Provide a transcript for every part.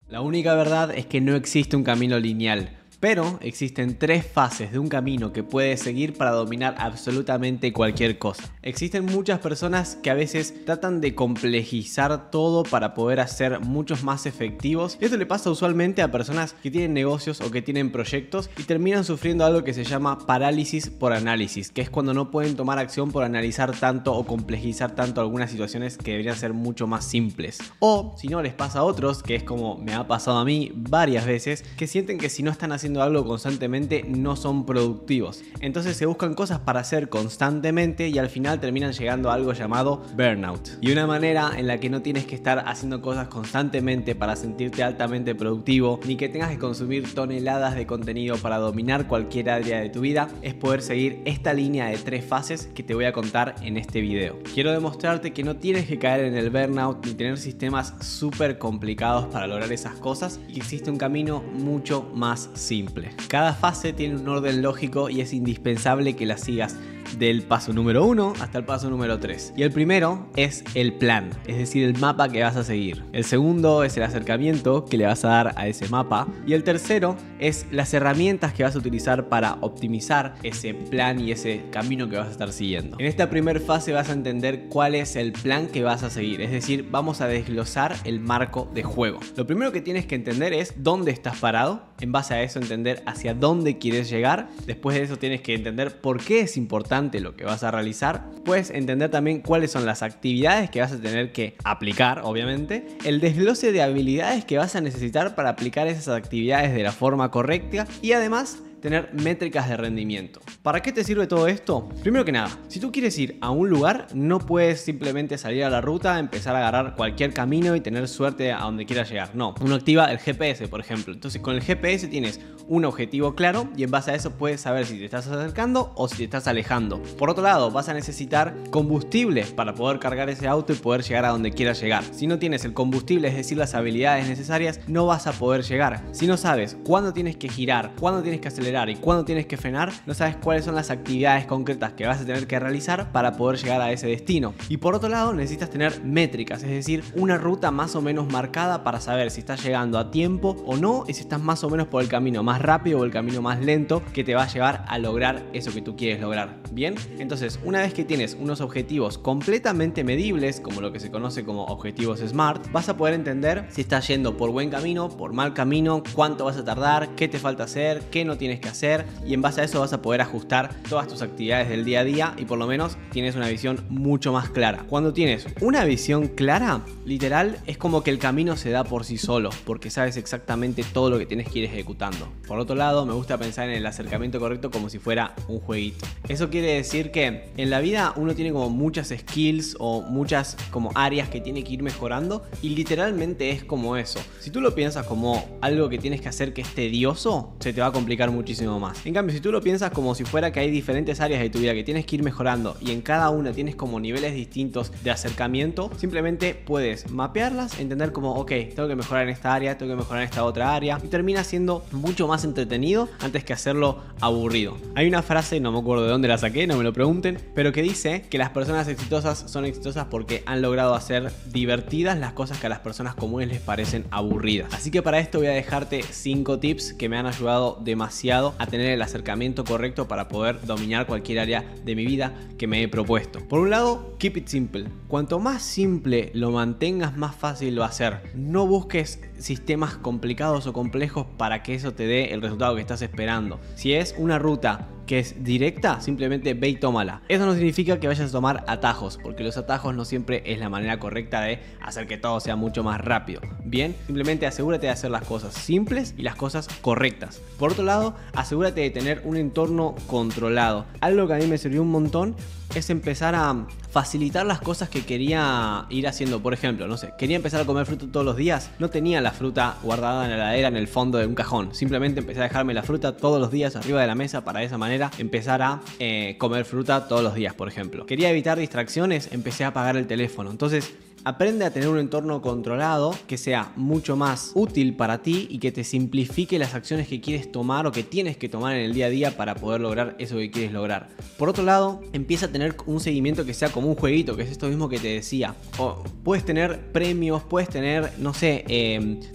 La única verdad es que no existe un camino lineal, pero existen 3 fases de un camino que puedes seguir para dominar absolutamente cualquier cosa. Existen muchas personas que a veces tratan de complejizar todo para poder hacer muchos más efectivos. Esto le pasa usualmente a personas que tienen negocios o que tienen proyectos y terminan sufriendo algo que se llama parálisis por análisis, que es cuando no pueden tomar acción por analizar tanto o complejizar tanto algunas situaciones que deberían ser mucho más simples. O si no les pasa a otros, que es como me ha pasado a mí varias veces, que sienten que si no están haciendo algo constantemente no son productivos. Entonces se buscan cosas para hacer constantemente y al final terminan llegando a algo llamado burnout. Y una manera en la que no tienes que estar haciendo cosas constantemente para sentirte altamente productivo, ni que tengas que consumir toneladas de contenido para dominar cualquier área de tu vida, es poder seguir esta línea de 3 fases que te voy a contar en este video. Quiero demostrarte que no tienes que caer en el burnout ni tener sistemas súper complicados para lograr esas cosas y que existe un camino mucho más simple. Cada fase tiene un orden lógico y es indispensable que la sigas del paso número 1 hasta el paso número 3. Y el primero es el plan, es decir, el mapa que vas a seguir. El segundo es el acercamiento que le vas a dar a ese mapa. Y el tercero es las herramientas que vas a utilizar para optimizar ese plan y ese camino que vas a estar siguiendo. En esta primera fase vas a entender cuál es el plan que vas a seguir, es decir, vamos a desglosar el marco de juego. Lo primero que tienes que entender es dónde estás parado. En base a eso entender hacia dónde quieres llegar. Después de eso tienes que entender por qué es importante lo que vas a realizar. Puedes entender también cuáles son las actividades que vas a tener que aplicar, obviamente. El desglose de habilidades que vas a necesitar para aplicar esas actividades de la forma correcta. Y además tener métricas de rendimiento. ¿Para qué te sirve todo esto? Primero que nada, si tú quieres ir a un lugar, no puedes simplemente salir a la ruta, empezar a agarrar cualquier camino y tener suerte a donde quieras llegar. No, uno activa el GPS, por ejemplo. Entonces con el GPS tienes un objetivo claro y en base a eso puedes saber si te estás acercando o si te estás alejando. Por otro lado, vas a necesitar combustible para poder cargar ese auto y poder llegar a donde quieras llegar. Si no tienes el combustible, es decir, las habilidades necesarias, no vas a poder llegar. Si no sabes cuándo tienes que girar, cuándo tienes que acelerar y cuándo tienes que frenar, no sabes cuáles son las actividades concretas que vas a tener que realizar para poder llegar a ese destino. Y por otro lado, necesitas tener métricas, es decir, una ruta más o menos marcada para saber si estás llegando a tiempo o no y si estás más o menos por el camino más rápido o el camino más lento que te va a llevar a lograr eso que tú quieres lograr. Bien, entonces una vez que tienes unos objetivos completamente medibles, como lo que se conoce como objetivos SMART, vas a poder entender si estás yendo por buen camino, por mal camino, cuánto vas a tardar, qué te falta hacer, qué no tienes que hacer, y en base a eso vas a poder ajustar todas tus actividades del día a día y por lo menos tienes una visión mucho más clara. Cuando tienes una visión clara, literal, es como que el camino se da por sí solo, porque sabes exactamente todo lo que tienes que ir ejecutando. Por otro lado, me gusta pensar en el acercamiento correcto como si fuera un jueguito. Eso quiere decir que en la vida uno tiene como muchas skills o muchas como áreas que tiene que ir mejorando y literalmente es como eso. Si tú lo piensas como algo que tienes que hacer que es tedioso, se te va a complicar muchísimo más. En cambio, si tú lo piensas como si fuera que hay diferentes áreas de tu vida que tienes que ir mejorando y en cada una tienes como niveles distintos de acercamiento, simplemente puedes mapearlas, entender como, ok, tengo que mejorar en esta área, tengo que mejorar en esta otra área y termina siendo mucho más entretenido antes que hacerlo aburrido. Hay una frase, no me acuerdo de dónde la saqué, no me lo pregunten, pero que dice que las personas exitosas son exitosas porque han logrado hacer divertidas las cosas que a las personas comunes les parecen aburridas. Así que para esto voy a dejarte 5 tips que me han ayudado demasiado a tener el acercamiento correcto para poder dominar cualquier área de mi vida que me he propuesto. Por un lado, keep it simple. Cuanto más simple lo mantengas, más fácil va a ser. No busques sistemas complicados o complejos para que eso te dé el resultado que estás esperando. Si es una ruta que es directa, simplemente ve y tómala. Eso no significa que vayas a tomar atajos, porque los atajos no siempre es la manera correcta de hacer que todo sea mucho más rápido. Bien, simplemente asegúrate de hacer las cosas simples y las cosas correctas. Por otro lado, asegúrate de tener un entorno controlado. Algo que a mí me sirvió un montón es empezar a facilitar las cosas que quería ir haciendo. Por ejemplo, no sé, quería empezar a comer fruta todos los días. No tenía la fruta guardada en la heladera en el fondo de un cajón. Simplemente empecé a dejarme la fruta todos los días arriba de la mesa para de esa manera empezar a comer fruta todos los días, por ejemplo. Quería evitar distracciones, empecé a apagar el teléfono. Entonces, aprende a tener un entorno controlado que sea mucho más útil para ti y que te simplifique las acciones que quieres tomar o que tienes que tomar en el día a día para poder lograr eso que quieres lograr. Por otro lado, empieza a tener un seguimiento que sea como un jueguito, que es esto mismo que te decía. O puedes tener premios, puedes tener, no sé,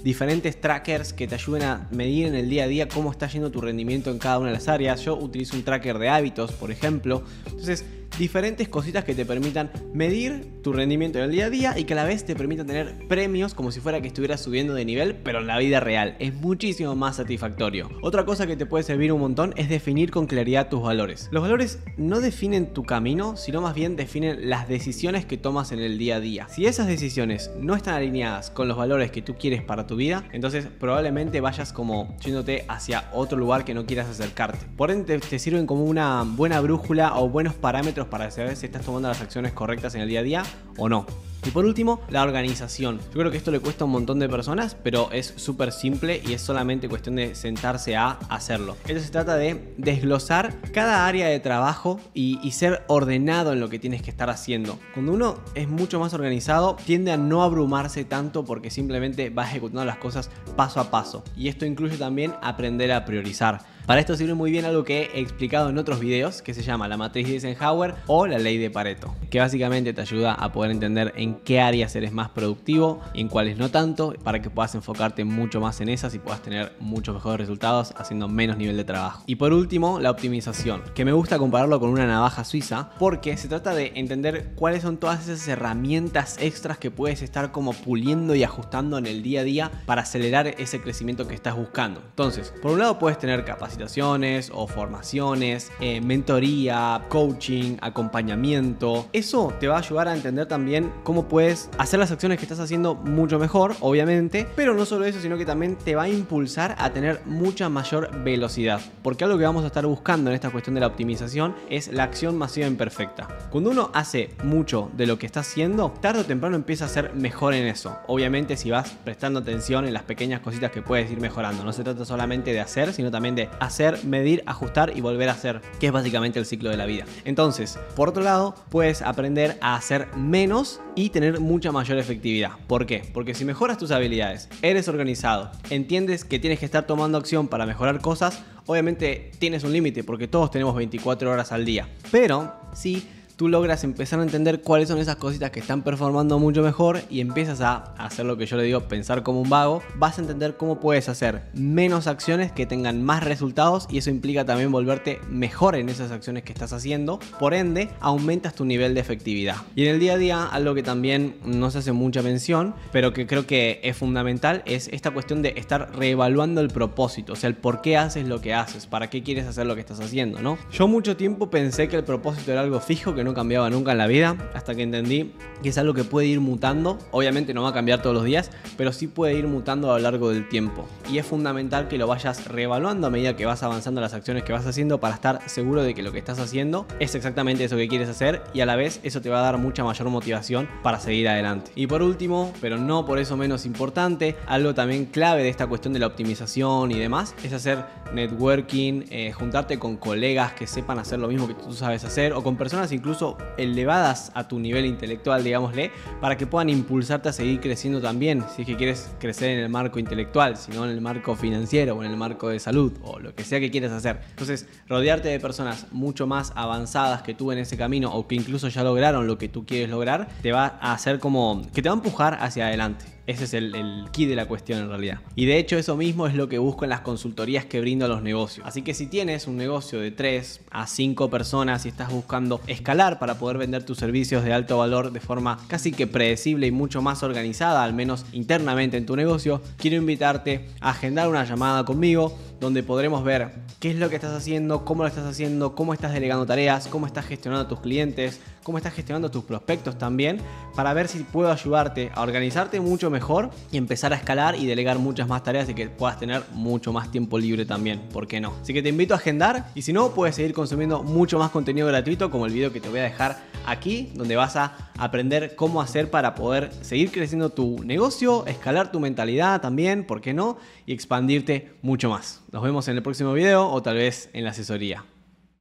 diferentes trackers que te ayuden a medir en el día a día cómo está yendo tu rendimiento en cada una de las áreas. Yo utilizo un tracker de hábitos, por ejemplo. Entonces, diferentes cositas que te permitan medir tu rendimiento en el día a día y que a la vez te permitan tener premios como si fuera que estuvieras subiendo de nivel, pero en la vida real. Es muchísimo más satisfactorio. Otra cosa que te puede servir un montón es definir con claridad tus valores. Los valores no definen tu camino, sino más bien definen las decisiones que tomas en el día a día. Si esas decisiones no están alineadas con los valores que tú quieres para tu vida, entonces probablemente vayas como yéndote hacia otro lugar que no quieras acercarte. Por ende, te sirven como una buena brújula o buenos parámetros para saber si estás tomando las acciones correctas en el día a día o no. Y por último, la organización. Yo creo que esto le cuesta a un montón de personas, pero es súper simple y es solamente cuestión de sentarse a hacerlo. Esto se trata de desglosar cada área de trabajo y ser ordenado en lo que tienes que estar haciendo. Cuando uno es mucho más organizado, tiende a no abrumarse tanto porque simplemente va ejecutando las cosas paso a paso. Y esto incluye también aprender a priorizar. Para esto sirve muy bien algo que he explicado en otros videos, que se llama la matriz de Eisenhower o la ley de Pareto, que básicamente te ayuda a poder entender en qué áreas eres más productivo y en cuáles no tanto, para que puedas enfocarte mucho más en esas y puedas tener muchos mejores resultados haciendo menos nivel de trabajo. Y por último, la optimización, que me gusta compararlo con una navaja suiza, porque se trata de entender cuáles son todas esas herramientas extras que puedes estar como puliendo y ajustando en el día a día para acelerar ese crecimiento que estás buscando. Entonces, por un lado puedes tener capacitaciones o formaciones, mentoría, coaching, acompañamiento. Eso te va a ayudar a entender también cómo puedes hacer las acciones que estás haciendo mucho mejor, obviamente, pero no solo eso, sino que también te va a impulsar a tener mucha mayor velocidad, porque algo que vamos a estar buscando en esta cuestión de la optimización es la acción masiva imperfecta. Cuando uno hace mucho de lo que está haciendo, tarde o temprano empieza a ser mejor en eso. Obviamente, si vas prestando atención en las pequeñas cositas que puedes ir mejorando. No se trata solamente de hacer, sino también de hacer, medir, ajustar y volver a hacer, que es básicamente el ciclo de la vida. Entonces, por otro lado, puedes aprender a hacer menos y tener mucha mayor efectividad. ¿Por qué? Porque si mejoras tus habilidades, eres organizado, entiendes que tienes que estar tomando acción para mejorar cosas, obviamente tienes un límite porque todos tenemos 24 horas al día. Pero sí, tú logras empezar a entender cuáles son esas cositas que están performando mucho mejor y empiezas a hacer lo que yo le digo, pensar como un vago, vas a entender cómo puedes hacer menos acciones que tengan más resultados y eso implica también volverte mejor en esas acciones que estás haciendo, por ende aumentas tu nivel de efectividad. Y en el día a día, algo que también no se hace mucha mención, pero que creo que es fundamental, es esta cuestión de estar reevaluando el propósito, o sea, el por qué haces lo que haces, para qué quieres hacer lo que estás haciendo, ¿no? Yo mucho tiempo pensé que el propósito era algo fijo, que no cambiaba nunca en la vida, hasta que entendí que es algo que puede ir mutando. Obviamente no va a cambiar todos los días, pero sí puede ir mutando a lo largo del tiempo. Y es fundamental que lo vayas reevaluando a medida que vas avanzando las acciones que vas haciendo para estar seguro de que lo que estás haciendo es exactamente eso que quieres hacer y a la vez eso te va a dar mucha mayor motivación para seguir adelante. Y por último, pero no por eso menos importante, algo también clave de esta cuestión de la optimización y demás, es hacer networking, juntarte con colegas que sepan hacer lo mismo que tú sabes hacer o con personas incluso elevadas a tu nivel intelectual, digámosle, para que puedan impulsarte a seguir creciendo también, si es que quieres crecer en el marco intelectual, si no en el marco financiero o en el marco de salud o lo que sea que quieras hacer. Entonces, rodearte de personas mucho más avanzadas que tú en ese camino o que incluso ya lograron lo que tú quieres lograr, te va a hacer como que te va a empujar hacia adelante. Ese es el key de la cuestión en realidad. Y de hecho eso mismo es lo que busco en las consultorías que brindo a los negocios. Así que si tienes un negocio de 3 a 5 personas y estás buscando escalar para poder vender tus servicios de alto valor de forma casi que predecible y mucho más organizada, al menos internamente en tu negocio, quiero invitarte a agendar una llamada conmigo donde podremos ver qué es lo que estás haciendo, cómo lo estás haciendo, cómo estás delegando tareas, cómo estás gestionando a tus clientes, cómo estás gestionando tus prospectos también, para ver si puedo ayudarte a organizarte mucho mejor y empezar a escalar y delegar muchas más tareas y que puedas tener mucho más tiempo libre también, ¿por qué no? Así que te invito a agendar y si no, puedes seguir consumiendo mucho más contenido gratuito como el video que te voy a dejar aquí, donde vas a aprender cómo hacer para poder seguir creciendo tu negocio, escalar tu mentalidad también, ¿por qué no? Y expandirte mucho más. Nos vemos en el próximo video o tal vez en la asesoría.